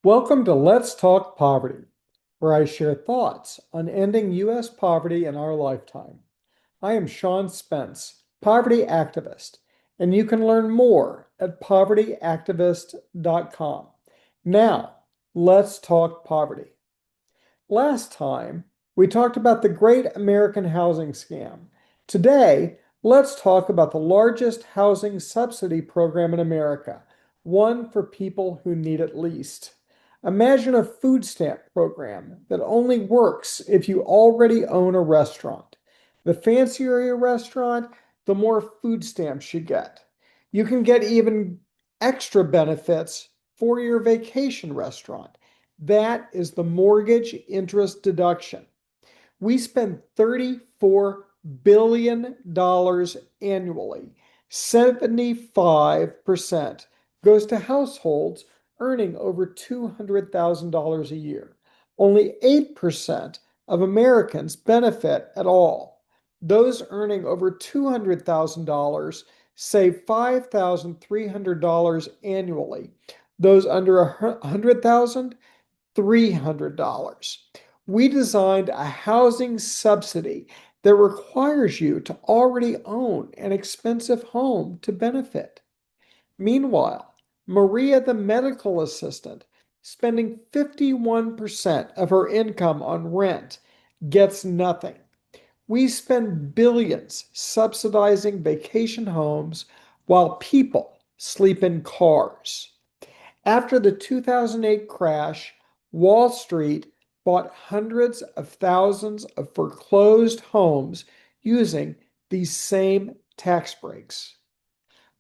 Welcome to Let's Talk Poverty, where I share thoughts on ending U.S. poverty in our lifetime. I am Sean Spence, poverty activist, and you can learn more at povertyactivist.com. Now, let's talk poverty. Last time, we talked about the Great American Housing Scam. Today, let's talk about the largest housing subsidy program in America, one for people who need it least. Imagine a food stamp program that only works if you already own a restaurant. The fancier your restaurant, the more food stamps you get. You can get even extra benefits for your vacation restaurant. That is the mortgage interest deduction. We spend $34 billion annually. 75% goes to households earning over $200,000 a year. Only 8% of Americans benefit at all. Those earning over $200,000 save $5,300 annually. Those under $100,000, $300. We designed a housing subsidy that requires you to already own an expensive home to benefit. Meanwhile, Maria, the medical assistant, spending 51% of her income on rent, gets nothing. We spend billions subsidizing vacation homes while people sleep in cars. After the 2008 crash, Wall Street bought hundreds of thousands of foreclosed homes using these same tax breaks.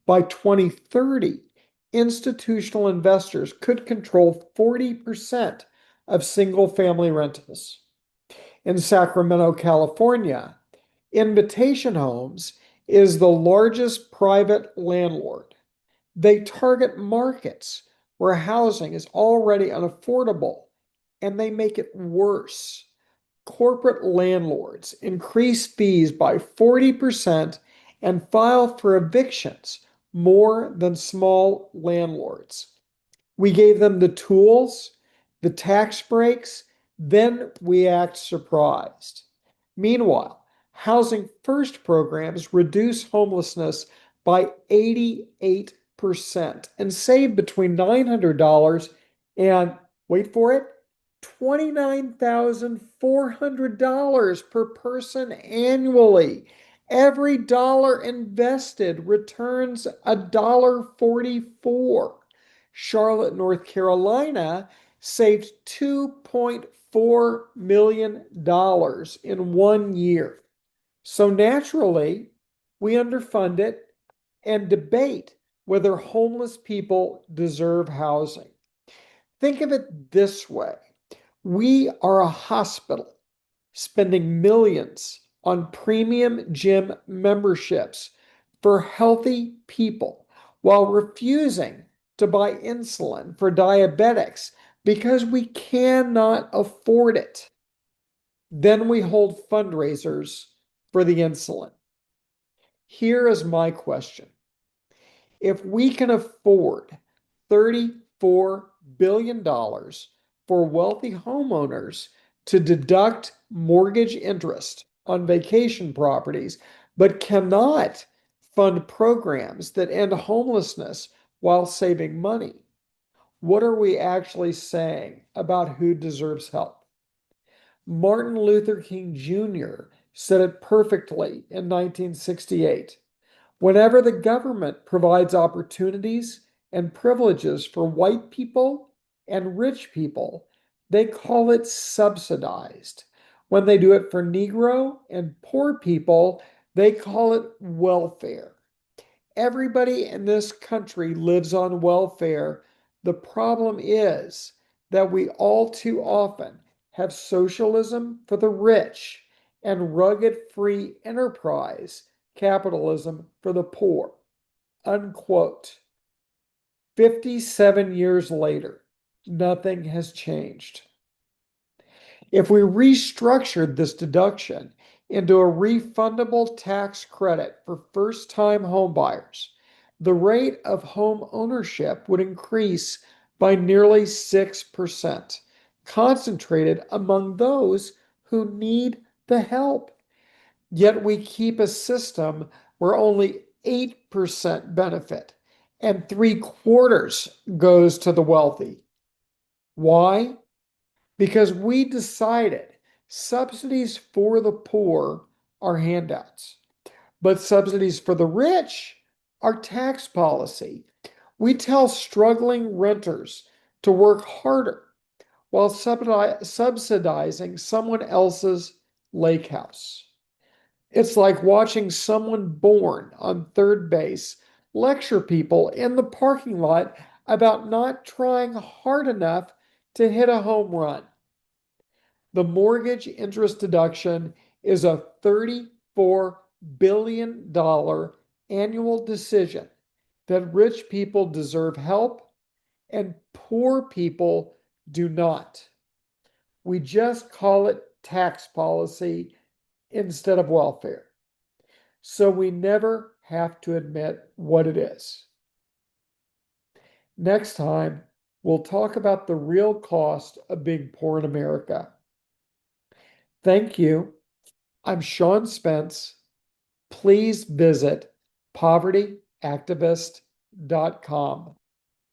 By 2030, institutional investors could control 40% of single family rentals. In Sacramento, California, Invitation Homes is the largest private landlord. They target markets where housing is already unaffordable, and they make it worse. Corporate landlords increase fees by 40% and file for evictions more than small landlords. We gave them the tools, the tax breaks, then we act surprised. Meanwhile, Housing First programs reduce homelessness by 88% and save between $900 and, wait for it, $29,400 per person annually. Every dollar invested returns $1.44. Charlotte, North Carolina saved $2.4 million in 1 year. So naturally, we underfund it and debate whether homeless people deserve housing. Think of it this way. We are a hospital spending millions on premium gym memberships for healthy people while refusing to buy insulin for diabetics because we cannot afford it. Then we hold fundraisers for the insulin. Here is my question. If we can afford $34 billion for wealthy homeowners to deduct mortgage interest on vacation properties, but cannot fund programs that end homelessness while saving money, what are we actually saying about who deserves help? Martin Luther King Jr. said it perfectly in 1968. Whenever the government provides opportunities and privileges for white people and rich people, they call it subsidized. When they do it for Negro and poor people, they call it welfare. Everybody in this country lives on welfare. The problem is that we all too often have socialism for the rich and rugged free enterprise capitalism for the poor. Unquote. 57 years later, nothing has changed. If we restructured this deduction into a refundable tax credit for first-time homebuyers, the rate of home ownership would increase by nearly 6%, concentrated among those who need the help. Yet we keep a system where only 8% benefit and three-quarters goes to the wealthy. Why? Because we decided subsidies for the poor are handouts, but subsidies for the rich are tax policy. We tell struggling renters to work harder while subsidizing someone else's lake house. It's like watching someone born on third base lecture people in the parking lot about not trying hard enough to hit a home run. The mortgage interest deduction is a $34 billion annual decision that rich people deserve help and poor people do not. We just call it tax policy instead of welfare. So we never have to admit what it is. Next time, we'll talk about the real cost of being poor in America. Thank you. I'm Sean Spence. Please visit povertyactivist.com.